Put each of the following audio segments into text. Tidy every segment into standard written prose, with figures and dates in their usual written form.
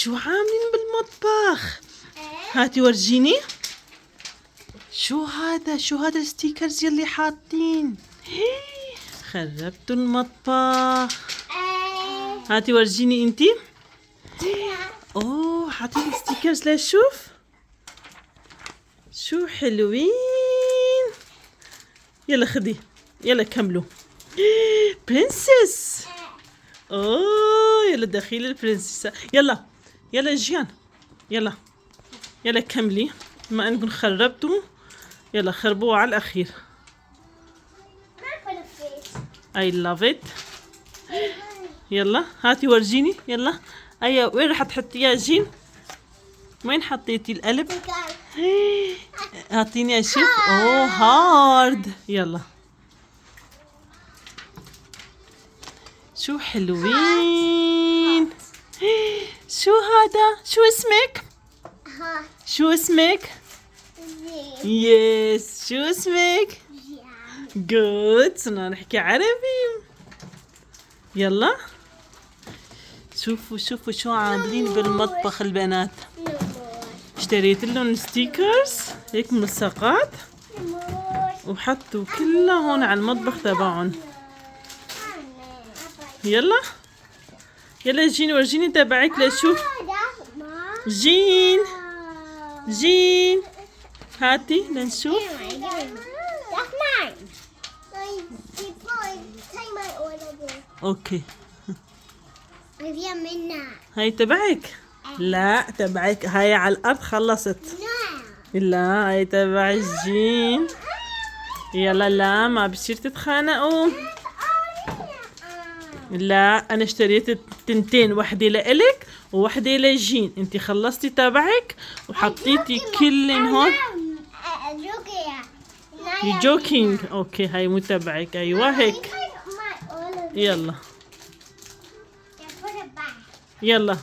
شو عاملين بالمطبخ؟ هاتي ورجيني. شو هذا الستيكرز يلي حاطين؟ خربتوا المطبخ. هاتي ورجيني انتي. اوه حاطين ستيكرز لشوف. شو حلوين. يلا خدي، يلا كملوا. برنسس. اوه يلا دخيل البرنسس. يلا يلا جيان، يلا كملي بما انكم خربتوا. يلا خربوه على الاخير. I love it. يلا هاتي ورجيني. يلا ايوه وين رح تحطيها جين؟ وين حطيتي القلب؟ اعطيني اشوف. اوه هارد. يلا شو حلوين. شو هذا؟ شو اسمك؟ شو اسمك؟ يس شو اسمك؟ جود. صرنا نحكي عربي. يلا شوفوا شو عاملين بالمطبخ البنات. اشتريت لهم ستيكرز هيك ملصقات وحطوا كلها هون على المطبخ تبعهم. يلا جين ورجيني تبعك لشوف. جين هاتي لنشوف. اوكي هاي تبعك. لا تبعك هاي على الارض خلصت. لا هاي تبع الجين. يلا لا ما بصير تتخانقوا. لا انا اشتريت التنتين، وحده لإلك ووحده لجين. انتي خلصتي تبعك وحطيتي كلن هون. يو جوكينج. اوكي هاي مو تبعك. ايوه هيك. يلا يلا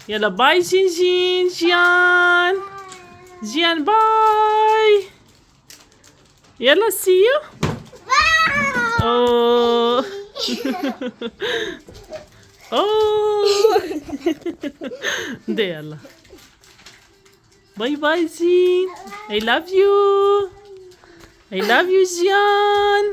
يلا باي جيان باي. يلا سي يو. اوه اوه ده يلا باي باي زين. I love you جيان.